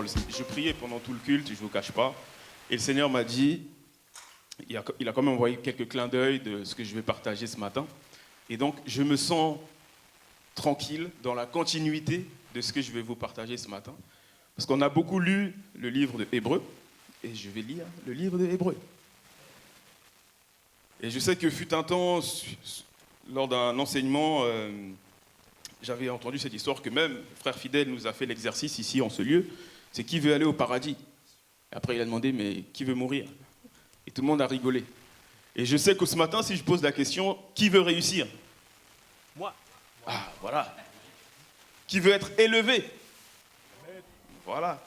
Je priais pendant tout le culte, je ne vous cache pas. Et le Seigneur m'a dit, il a quand même envoyé quelques clins d'œil de ce que je vais partager ce matin. Et donc, je me sens tranquille dans la continuité de ce que je vais vous partager ce matin. Parce qu'on a beaucoup lu le livre de Hébreux, et je vais lire le livre de Hébreux. Et je sais que fut un temps, lors d'un enseignement, j'avais entendu cette histoire que même Frère Fidèle nous a fait l'exercice ici en ce lieu, c'est qui veut aller au paradis. Et après il a demandé, mais qui veut mourir? Et tout le monde a rigolé. Et je sais que ce matin, si je pose la question, qui veut réussir? Moi. Ah, voilà. Qui veut être élevé? Voilà.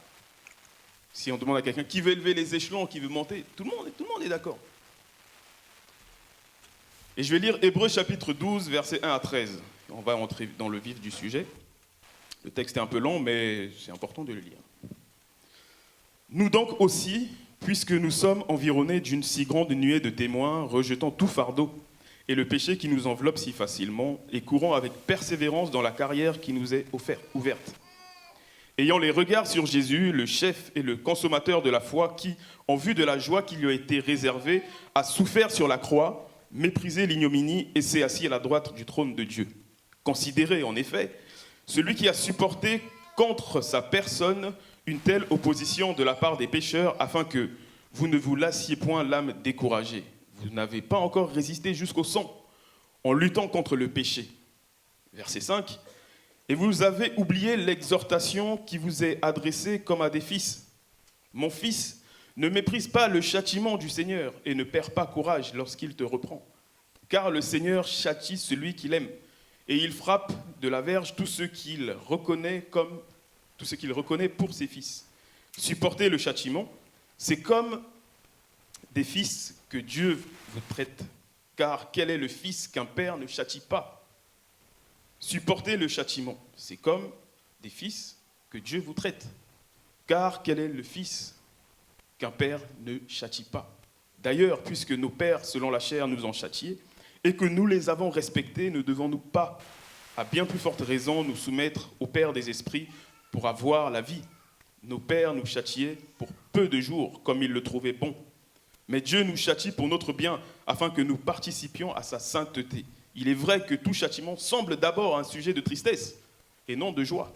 Si on demande à quelqu'un qui veut élever les échelons, qui veut monter, tout le monde est d'accord. Et je vais lire Hébreux chapitre 12, versets 1 à 13. On va entrer dans le vif du sujet. Le texte est un peu long, mais c'est important de le lire. Nous donc aussi, puisque nous sommes environnés d'une si grande nuée de témoins, rejetant tout fardeau et le péché qui nous enveloppe si facilement, et courant avec persévérance dans la carrière qui nous est ouverte. Ayant les regards sur Jésus, le chef et le consommateur de la foi, qui, en vue de la joie qui lui a été réservée, a souffert sur la croix, méprisé l'ignominie et s'est assis à la droite du trône de Dieu. Considérez en effet celui qui a supporté contre sa personne une telle opposition de la part des pécheurs, afin que vous ne vous lassiez point l'âme découragée. Vous n'avez pas encore résisté jusqu'au sang en luttant contre le péché. Verset 5. Et vous avez oublié l'exhortation qui vous est adressée comme à des fils. Mon fils, ne méprise pas le châtiment du Seigneur et ne perds pas courage lorsqu'il te reprend. Car le Seigneur châtie celui qu'il aime et il frappe de la verge tous ceux qu'il reconnaît pour ses fils. Supporter le châtiment, c'est comme des fils que Dieu vous traite. Car quel est le fils qu'un père ne châtie pas? Supporter le châtiment, c'est comme des fils que Dieu vous traite. Car quel est le fils qu'un père ne châtie pas? D'ailleurs, puisque nos pères, selon la chair, nous ont châtiés, et que nous les avons respectés, ne devons-nous pas, à bien plus forte raison, nous soumettre au Père des esprits pour avoir la vie? Nos pères nous châtiaient pour peu de jours, comme ils le trouvaient bon. Mais Dieu nous châtie pour notre bien, afin que nous participions à sa sainteté. Il est vrai que tout châtiment semble d'abord un sujet de tristesse, et non de joie.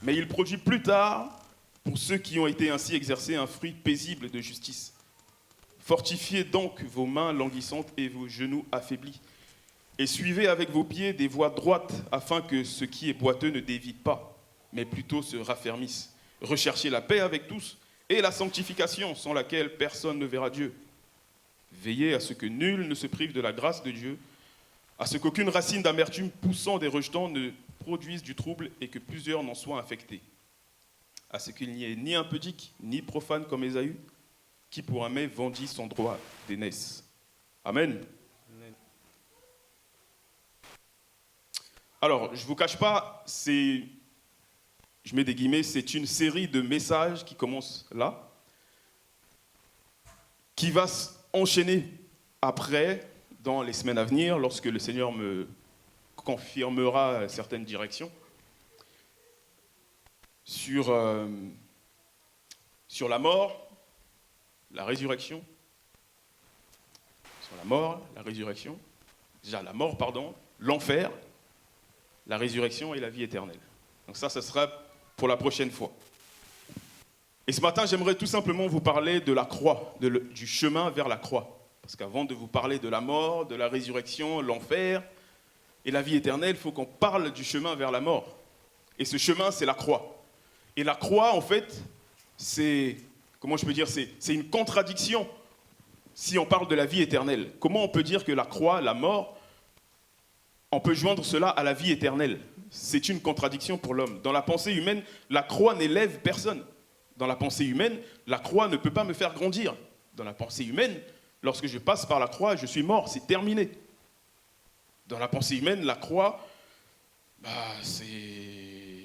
Mais il produit plus tard, pour ceux qui ont été ainsi exercés, un fruit paisible de justice. Fortifiez donc vos mains languissantes et vos genoux affaiblis, et suivez avec vos pieds des voies droites, afin que ce qui est boiteux ne dévie pas, mais plutôt se raffermisse. Recherchez la paix avec tous, et la sanctification, sans laquelle personne ne verra Dieu. Veillez à ce que nul ne se prive de la grâce de Dieu, à ce qu'aucune racine d'amertume poussant des rejetants ne produise du trouble et que plusieurs n'en soient infectés. À ce qu'il n'y ait ni impudique, ni profane comme Ésaü, qui pour un mai vendit son droit d'aînesse. Amen. Amen. Alors, je ne vous cache pas, je mets des guillemets, c'est une série de messages qui commence là, qui va s'enchaîner après, dans les semaines à venir, lorsque le Seigneur me confirmera certaines directions, sur la mort, la résurrection, sur la mort, la résurrection, déjà la mort, pardon, l'enfer, la résurrection et la vie éternelle. Donc ça sera pour la prochaine fois. Et ce matin, j'aimerais tout simplement vous parler de la croix, du chemin vers la croix. Parce qu'avant de vous parler de la mort, de la résurrection, l'enfer et la vie éternelle, il faut qu'on parle du chemin vers la mort. Et ce chemin, c'est la croix. Et la croix, en fait, c'est une contradiction si on parle de la vie éternelle. Comment on peut dire que la croix, la mort, on peut joindre cela à la vie éternelle? C'est une contradiction pour l'homme. Dans la pensée humaine, la croix n'élève personne. Dans la pensée humaine, la croix ne peut pas me faire grandir. Dans la pensée humaine, lorsque je passe par la croix, je suis mort, c'est terminé. Dans la pensée humaine, la croix,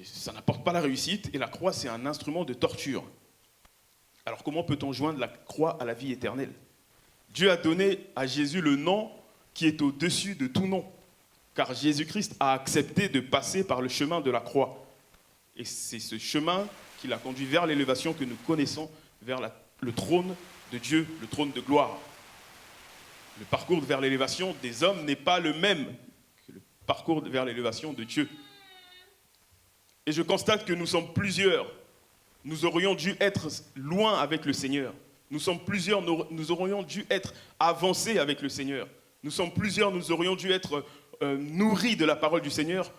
ça n'apporte pas la réussite, et la croix, c'est un instrument de torture. Alors comment peut-on joindre la croix à la vie éternelle? Dieu a donné à Jésus le nom qui est au-dessus de tout nom, car Jésus-Christ a accepté de passer par le chemin de la croix. Et c'est ce chemin qui qui l'a conduit vers l'élévation que nous connaissons, vers le trône de Dieu, le trône de gloire. Le parcours vers l'élévation des hommes n'est pas le même que le parcours vers l'élévation de Dieu. Et je constate que nous sommes plusieurs. Nous aurions dû être loin avec le Seigneur. Nous sommes plusieurs, nous aurions dû être avancés avec le Seigneur. Nous sommes plusieurs, nous aurions dû être nourris de la parole du Seigneur,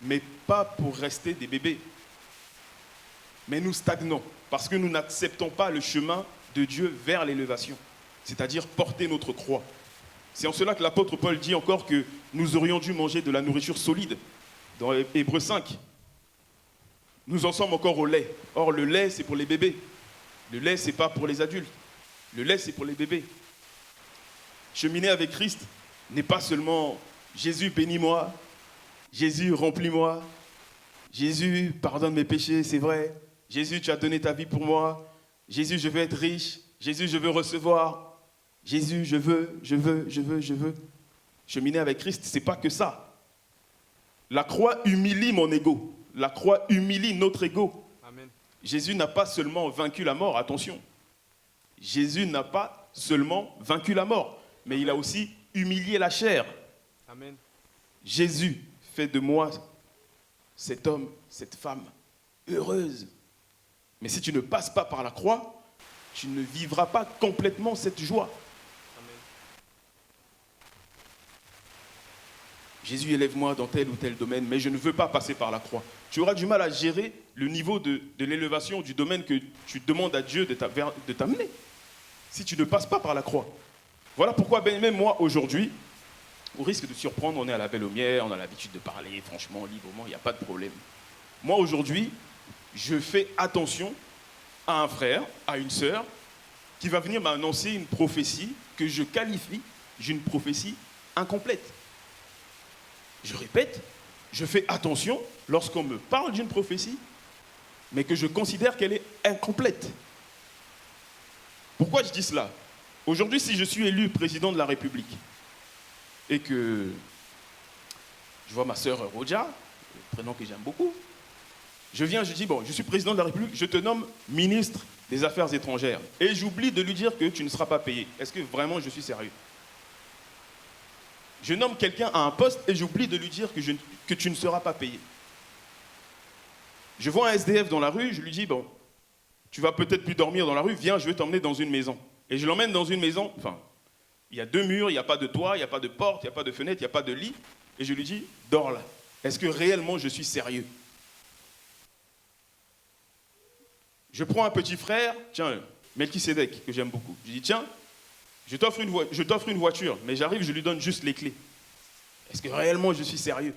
mais pas pour rester des bébés. Mais nous stagnons parce que nous n'acceptons pas le chemin de Dieu vers l'élévation, c'est-à-dire porter notre croix. C'est en cela que l'apôtre Paul dit encore que nous aurions dû manger de la nourriture solide, dans Hébreux 5. Nous en sommes encore au lait. Or, le lait, c'est pour les bébés. Le lait, ce n'est pas pour les adultes. Le lait, c'est pour les bébés. Cheminer avec Christ n'est pas seulement « Jésus, bénis-moi »,« Jésus, remplis-moi »,« Jésus, pardonne mes péchés, c'est vrai »,« Jésus, tu as donné ta vie pour moi »,« Jésus, je veux être riche »,« Jésus, je veux recevoir »,« Jésus, je veux ». Cheminer avec Christ, ce n'est pas que ça. La croix humilie mon ego. La croix humilie notre ego. Amen. Jésus n'a pas seulement vaincu la mort, attention. Jésus n'a pas seulement vaincu la mort, mais Amen. Il a aussi humilié la chair. Amen. Jésus fait de moi cet homme, cette femme heureuse. Mais si tu ne passes pas par la croix, tu ne vivras pas complètement cette joie. Amen. Jésus, élève-moi dans tel ou tel domaine, mais je ne veux pas passer par la croix. Tu auras du mal à gérer le niveau de l'élévation du domaine que tu demandes à Dieu de t'amener, si tu ne passes pas par la croix. Voilà pourquoi, même moi, aujourd'hui, au risque de surprendre, on est à la Belle Aumière, on a l'habitude de parler, franchement, librement, il n'y a pas de problème. Moi, aujourd'hui, je fais attention à un frère, à une sœur, qui va venir m'annoncer une prophétie que je qualifie d'une prophétie incomplète. Je répète, je fais attention lorsqu'on me parle d'une prophétie, mais que je considère qu'elle est incomplète. Pourquoi je dis cela? Aujourd'hui, si je suis élu président de la République et que je vois ma sœur Roja, le prénom que j'aime beaucoup, je viens, je dis, bon, je suis président de la République, je te nomme ministre des Affaires étrangères. Et j'oublie de lui dire que tu ne seras pas payé. Est-ce que vraiment je suis sérieux? Je nomme quelqu'un à un poste et j'oublie de lui dire que tu ne seras pas payé. Je vois un SDF dans la rue, je lui dis, bon, tu vas peut-être plus dormir dans la rue, viens, je vais t'emmener dans une maison. Et je l'emmène dans une maison, enfin, il y a 2 murs, il n'y a pas de toit, il n'y a pas de porte, il n'y a pas de fenêtre, il n'y a pas de lit. Et je lui dis, dors là. Est-ce que réellement je suis sérieux? Je prends un petit frère, tiens, Melchisédek, que j'aime beaucoup. Je dis, tiens, je t'offre une voiture, mais j'arrive, je lui donne juste les clés. Est-ce que réellement je suis sérieux?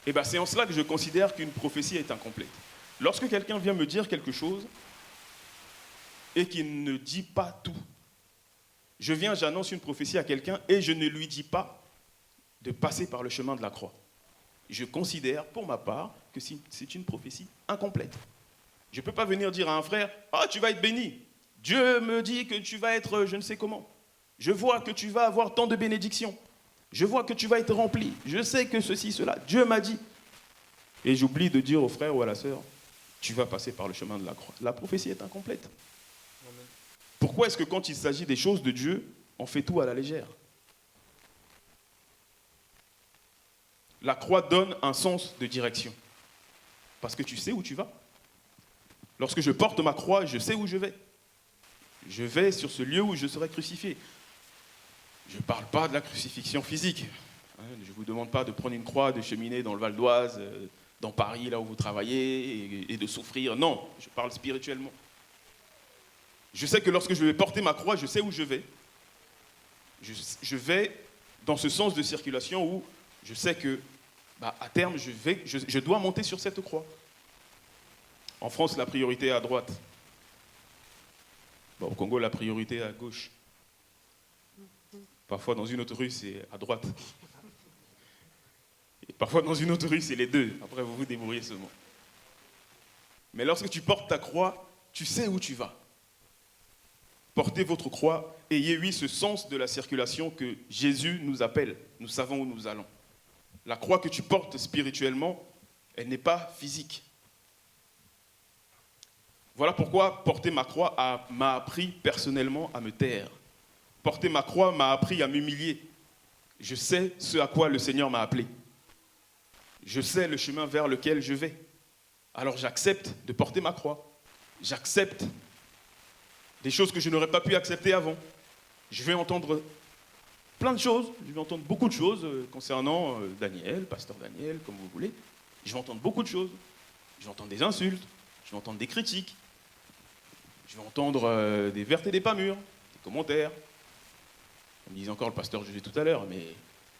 Eh bien, c'est en cela que je considère qu'une prophétie est incomplète. Lorsque quelqu'un vient me dire quelque chose et qu'il ne dit pas tout, je viens, j'annonce une prophétie à quelqu'un et je ne lui dis pas de passer par le chemin de la croix. Je considère, pour ma part, que c'est une prophétie incomplète. Je ne peux pas venir dire à un frère, « Ah, tu vas être béni. Dieu me dit que tu vas être je ne sais comment. Je vois que tu vas avoir tant de bénédictions. Je vois que tu vas être rempli. Je sais que ceci, cela. Dieu m'a dit. » Et j'oublie de dire au frère ou à la sœur, « Tu vas passer par le chemin de la croix. » La prophétie est incomplète. Amen. Pourquoi est-ce que quand il s'agit des choses de Dieu, on fait tout à la légère? La croix donne un sens de direction. Parce que tu sais où tu vas. Lorsque je porte ma croix, je sais où je vais. Je vais sur ce lieu où je serai crucifié. Je ne parle pas de la crucifixion physique. Je ne vous demande pas de prendre une croix, de cheminer dans le Val d'Oise, dans Paris, là où vous travaillez, et de souffrir. Non, je parle spirituellement. Je sais que lorsque je vais porter ma croix, je sais où je vais. Je vais dans ce sens de circulation où je sais que, à terme, je dois monter sur cette croix. En France, la priorité est à droite. Au Congo, la priorité est à gauche. Parfois, dans une autre rue, c'est à droite. Et parfois, dans une autre rue, c'est les deux. Après, vous vous débrouillez seulement. Mais lorsque tu portes ta croix, tu sais où tu vas. Portez votre croix, ayez, oui, ce sens de la circulation que Jésus nous appelle. Nous savons où nous allons. La croix que tu portes spirituellement, elle n'est pas physique. Voilà pourquoi porter ma croix m'a appris personnellement à me taire. Porter ma croix m'a appris à m'humilier. Je sais ce à quoi le Seigneur m'a appelé. Je sais le chemin vers lequel je vais. Alors j'accepte de porter ma croix. J'accepte des choses que je n'aurais pas pu accepter avant. Je vais entendre plein de choses. Je vais entendre beaucoup de choses concernant Daniel, pasteur Daniel, comme vous voulez. Je vais entendre beaucoup de choses. Je vais entendre des insultes. Je vais entendre des critiques. Je vais entendre des vertes et des pas mûres, des commentaires. Comme disait encore le pasteur Jugé tout à l'heure, mais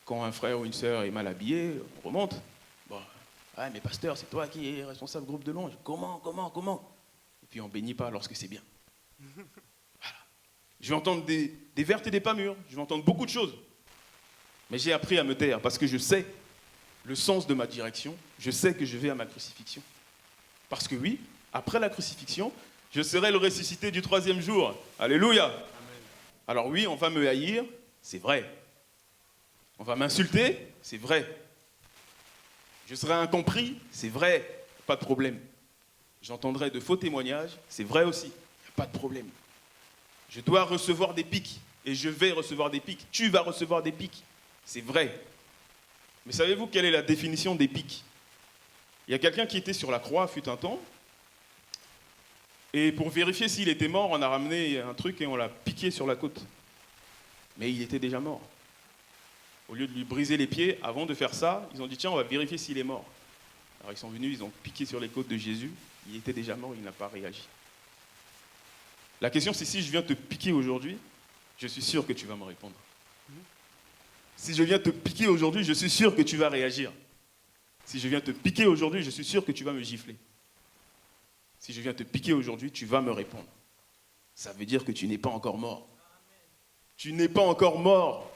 quand un frère ou une sœur est mal habillé, on remonte. Bon, ouais, mais pasteur, c'est toi qui es responsable groupe de louange. Comment Et puis on ne bénit pas lorsque c'est bien. Voilà. Je vais entendre des vertes et des pas mûres. Je vais entendre beaucoup de choses. Mais j'ai appris à me taire parce que je sais le sens de ma direction. Je sais que je vais à ma crucifixion. Parce que oui, après la crucifixion, je serai le ressuscité du 3e jour. Alléluia. Amen. Alors oui, on va me haïr, c'est vrai. On va m'insulter, c'est vrai. Je serai incompris, c'est vrai, pas de problème. J'entendrai de faux témoignages, c'est vrai aussi, il n'y a pas de problème. Je dois recevoir des pics, et je vais recevoir des pics. Tu vas recevoir des pics, c'est vrai. Mais savez-vous quelle est la définition des pics? Il y a quelqu'un qui était sur la croix, fut un temps, et pour vérifier s'il était mort, on a ramené un truc et on l'a piqué sur la côte. Mais il était déjà mort. Au lieu de lui briser les pieds, avant de faire ça, ils ont dit tiens, on va vérifier s'il est mort. Alors ils sont venus, ils ont piqué sur les côtes de Jésus. Il était déjà mort, il n'a pas réagi. La question c'est si je viens te piquer aujourd'hui, je suis sûr que tu vas me répondre. Si je viens te piquer aujourd'hui, je suis sûr que tu vas réagir. Si je viens te piquer aujourd'hui, je suis sûr que tu vas me gifler. Si je viens te piquer aujourd'hui, tu vas me répondre. Ça veut dire que tu n'es pas encore mort. Tu n'es pas encore mort.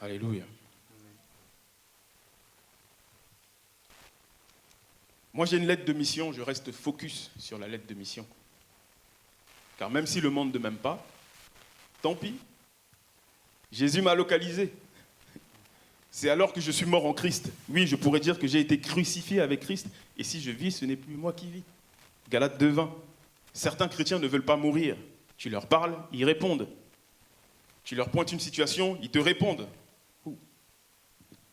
Alléluia. Moi, j'ai une lettre de mission, je reste focus sur la lettre de mission. Car même si le monde ne m'aime pas, tant pis. Jésus m'a localisé. C'est alors que je suis mort en Christ. Oui, je pourrais dire que j'ai été crucifié avec Christ. Et si je vis, ce n'est plus moi qui vis. Galates 2:20. Certains chrétiens ne veulent pas mourir. Tu leur parles, ils répondent. Tu leur pointes une situation, ils te répondent.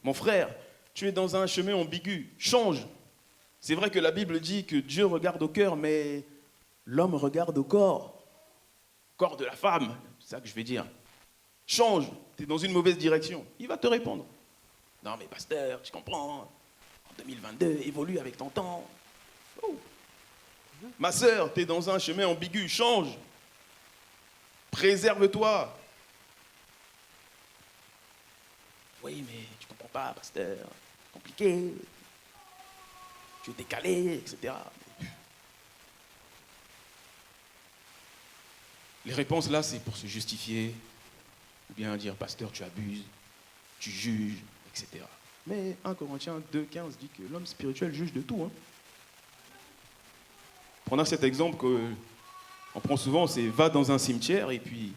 Mon frère, tu es dans un chemin ambigu. Change. C'est vrai que la Bible dit que Dieu regarde au cœur, mais l'homme regarde au corps. Corps de la femme, c'est ça que je vais dire. Change, tu es dans une mauvaise direction. Il va te répondre. Non mais pasteur, je comprends. En 2022, évolue avec ton temps. Oh. Ma sœur, tu es dans un chemin ambigu, change. Préserve-toi. Oui, mais tu comprends pas, pasteur. C'est compliqué. Tu es décalé, etc. Les réponses là, c'est pour se justifier. Ou bien dire, pasteur, tu abuses, tu juges, etc. Mais 1 Corinthiens 2,15 dit que l'homme spirituel juge de tout. Prenons cet exemple qu'on prend souvent, c'est va dans un cimetière et puis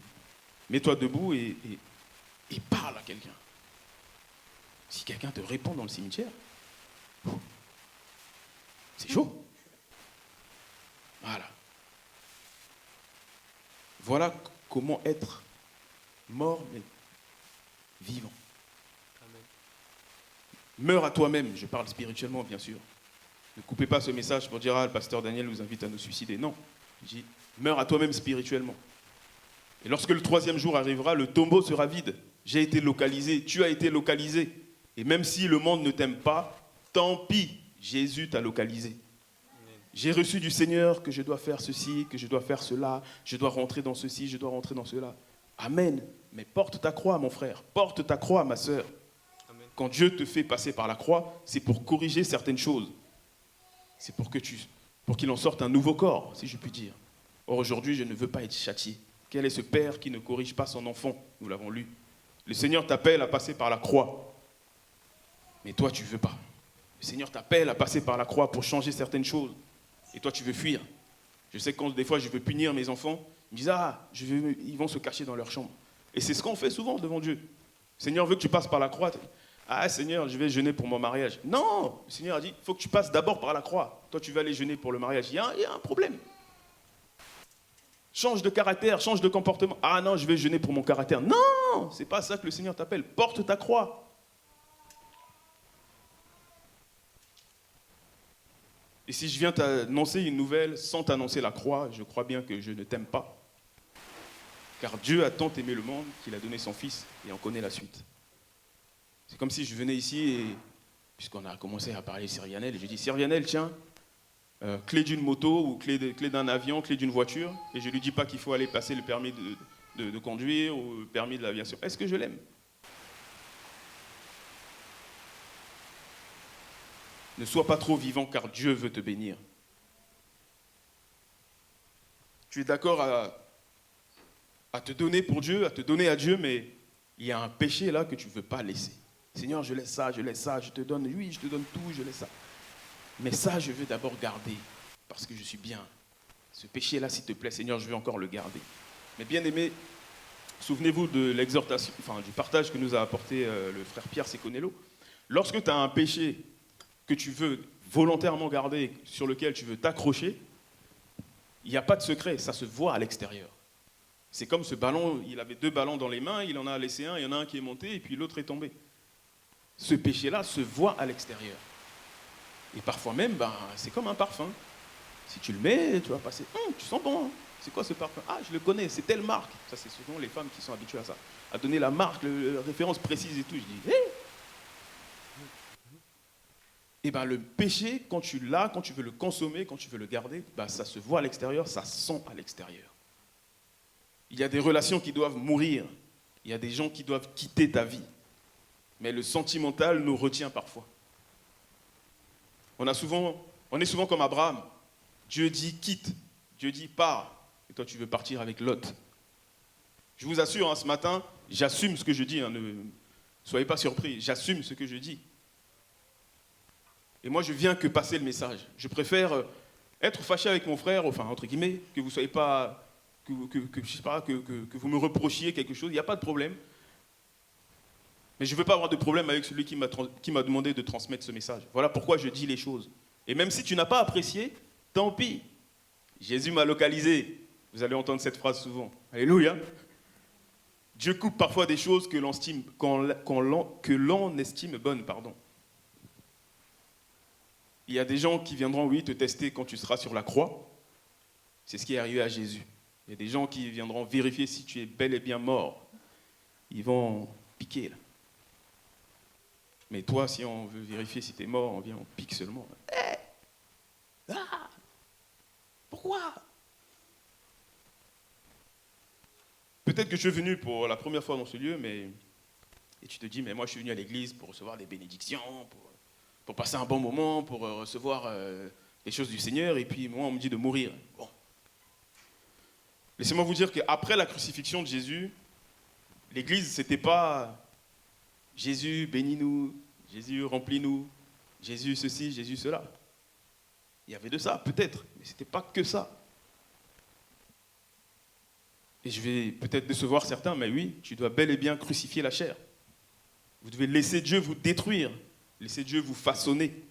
mets-toi debout et parle à quelqu'un. Si quelqu'un te répond dans le cimetière, c'est chaud. Voilà. Voilà comment être mort mais vivant. Amen. Meurs à toi-même, je parle spirituellement bien sûr. Ne coupez pas ce message pour dire « Ah, le pasteur Daniel nous invite à nous suicider ». Non, je dis « Meurs à toi-même spirituellement ». Et lorsque le 3e jour arrivera, le tombeau sera vide. J'ai été localisé, tu as été localisé. Et même si le monde ne t'aime pas, tant pis, Jésus t'a localisé. J'ai reçu du Seigneur que je dois faire ceci, que je dois faire cela, je dois rentrer dans ceci, je dois rentrer dans cela. Amen. Mais porte ta croix, mon frère. Porte ta croix, ma sœur. Amen. Quand Dieu te fait passer par la croix, c'est pour corriger certaines choses. C'est pour qu'il en sorte un nouveau corps, si je puis dire. Or, aujourd'hui, je ne veux pas être châtié. Quel est ce père qui ne corrige pas son enfant? Nous l'avons lu. Le Seigneur t'appelle à passer par la croix. Mais toi, tu ne veux pas. Le Seigneur t'appelle à passer par la croix pour changer certaines choses. Et toi, tu veux fuir. Je sais que quand des fois, je veux punir mes enfants, ils me disent « Ah, ils vont se cacher dans leur chambre. » Et c'est ce qu'on fait souvent devant Dieu. Le Seigneur veut que tu passes par la croix. « Ah Seigneur, je vais jeûner pour mon mariage. Non, le Seigneur a dit, il faut que tu passes d'abord par la croix. Toi, tu vas aller jeûner pour le mariage. Il y a un problème. Change de caractère, change de comportement. Ah non, je vais jeûner pour mon caractère. Non, c'est pas ça que le Seigneur t'appelle. Porte ta croix. Et si je viens t'annoncer une nouvelle sans t'annoncer la croix, je crois bien que je ne t'aime pas. Car Dieu a tant aimé le monde qu'il a donné son Fils, et on connaît la suite. C'est comme si je venais ici, et, puisqu'on a commencé à parler Syrianel, et je dis, Syrianel, tiens, clé d'une moto, ou clé d'un avion, clé d'une voiture, et je ne lui dis pas qu'il faut aller passer le permis de conduire, ou le permis de l'aviation. Est-ce que je l'aime ? Ne sois pas trop vivant, car Dieu veut te bénir. Tu es d'accord à te donner pour Dieu, à te donner à Dieu, mais il y a un péché là que tu ne veux pas laisser. Seigneur, je laisse ça, je te donne, oui, je te donne tout, je laisse ça. Mais ça, je veux d'abord garder, parce que je suis bien. Ce péché-là, s'il te plaît, Seigneur, je veux encore le garder. Mais bien aimé, souvenez-vous de l'exhortation, enfin du partage que nous a apporté le frère Pierre Seconello. Lorsque tu as un péché que tu veux volontairement garder, sur lequel tu veux t'accrocher, il n'y a pas de secret, ça se voit à l'extérieur. C'est comme ce ballon, il avait 2 ballons dans les mains, il en a laissé un, il y en a un qui est monté et puis l'autre est tombé. Ce péché-là se voit à l'extérieur. Et parfois même, c'est comme un parfum. Si tu le mets, tu vas passer, tu sens bon, hein. C'est quoi ce parfum? Ah, je le connais, c'est telle marque. Ça, c'est souvent les femmes qui sont habituées à ça. À donner la marque, la référence précise et tout. Je dis, Et le péché, quand tu l'as, quand tu veux le consommer, quand tu veux le garder, ça se voit à l'extérieur, ça sent à l'extérieur. Il y a des relations qui doivent mourir. Il y a des gens qui doivent quitter ta vie. Mais le sentimental nous retient parfois. On est souvent comme Abraham. Dieu dit quitte, Dieu dit pars. Et toi tu veux partir avec Lot. Je vous assure, ce matin, j'assume ce que je dis. Ne soyez pas surpris, j'assume ce que je dis. Et moi, je viens que passer le message. Je préfère être fâché avec mon frère, enfin, entre guillemets, que vous ne soyez pas, que vous me reprochiez quelque chose, il n'y a pas de problème. Mais je ne veux pas avoir de problème avec celui qui m'a demandé de transmettre ce message. Voilà pourquoi je dis les choses. Et même si tu n'as pas apprécié, tant pis. Jésus m'a localisé. Vous allez entendre cette phrase souvent. Alléluia. Dieu coupe parfois des choses que l'on estime bonnes, pardon. Il y a des gens qui viendront, oui, te tester quand tu seras sur la croix. C'est ce qui est arrivé à Jésus. Il y a des gens qui viendront vérifier si tu es bel et bien mort. Ils vont piquer, là. Mais toi, si on veut vérifier si tu es mort, on pique seulement. Pourquoi? Peut-être que je suis venu pour la première fois dans ce lieu, et tu te dis, mais moi je suis venu à l'église pour recevoir des bénédictions, pour passer un bon moment, pour recevoir les choses du Seigneur, et puis moi on me dit de mourir. Bon. Laissez-moi vous dire qu'après la crucifixion de Jésus, l'église, c'était pas Jésus bénis-nous, Jésus remplis-nous, Jésus ceci, Jésus cela. Il y avait de ça, peut-être, mais c'était pas que ça. Et je vais peut-être décevoir certains, mais oui, tu dois bel et bien crucifier la chair. Vous devez laisser Dieu vous détruire. Laissez Dieu vous façonner.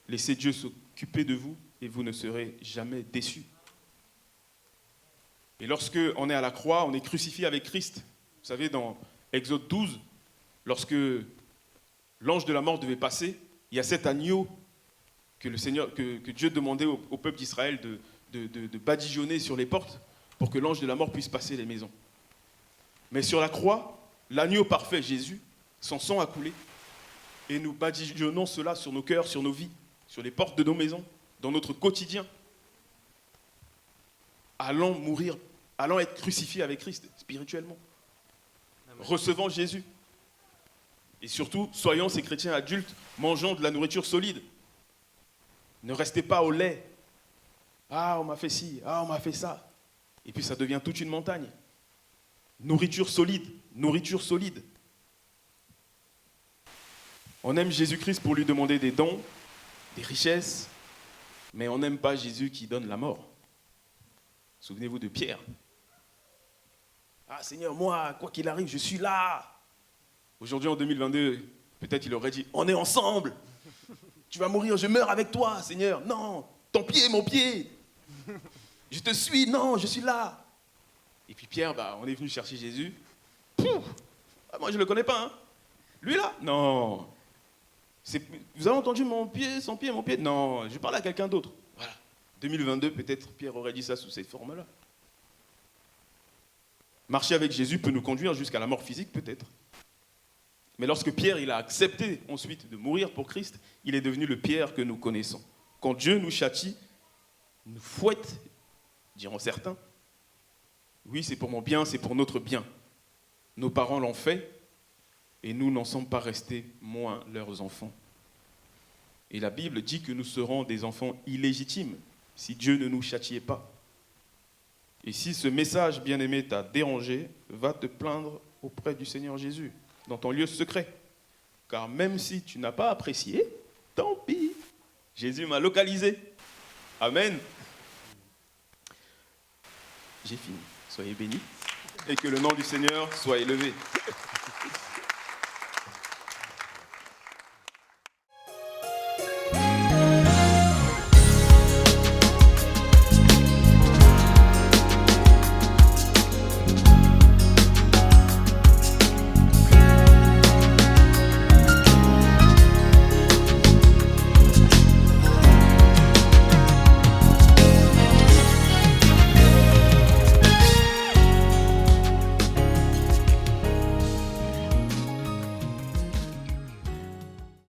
Laissez Dieu s'occuper de vous et vous ne serez jamais déçus. Et lorsque on est à la croix, on est crucifié avec Christ. Vous savez, dans Exode 12, lorsque l'ange de la mort devait passer, il y a cet agneau que Dieu demandait au peuple d'Israël de badigeonner sur les portes pour que l'ange de la mort puisse passer les maisons. Mais sur la croix, l'agneau parfait, Jésus, son sang a coulé. Et nous badigeonnons cela sur nos cœurs, sur nos vies, sur les portes de nos maisons, dans notre quotidien. Allons mourir, allons être crucifiés avec Christ, spirituellement. Amen. Recevons Jésus. Et surtout, soyons ces chrétiens adultes, mangeant de la nourriture solide. Ne restez pas au lait. Ah, on m'a fait ci, ah, on m'a fait ça. Et puis ça devient toute une montagne. Nourriture solide, nourriture solide. On aime Jésus-Christ pour lui demander des dons, des richesses, mais on n'aime pas Jésus qui donne la mort. Souvenez-vous de Pierre. Ah Seigneur, moi, quoi qu'il arrive, je suis là. Aujourd'hui, en 2022, Peut-être il aurait dit, on est ensemble. Tu vas mourir, je meurs avec toi, Seigneur. Non, ton pied, mon pied. Je te suis, non, je suis là. Et puis Pierre, on est venu chercher Jésus. Pouf, moi, je ne le connais pas. Hein. Lui, là, non. Vous avez entendu mon pied, son pied, mon pied? Non, je parle à quelqu'un d'autre. Voilà. 2022, peut-être Pierre aurait dit ça sous cette forme-là. Marcher avec Jésus peut nous conduire jusqu'à la mort physique, peut-être. Mais lorsque Pierre il a accepté ensuite de mourir pour Christ, il est devenu le Pierre que nous connaissons. Quand Dieu nous châtie, nous fouette, diront certains. Oui, c'est pour mon bien, c'est pour notre bien. Nos parents l'ont fait et nous n'en sommes pas restés moins leurs enfants. Et la Bible dit que nous serons des enfants illégitimes si Dieu ne nous châtiait pas. Et si ce message, bien-aimé, t'a dérangé, va te plaindre auprès du Seigneur Jésus, dans ton lieu secret. Car même si tu n'as pas apprécié, tant pis, Jésus m'a localisé. Amen. J'ai fini. Soyez bénis et que le nom du Seigneur soit élevé.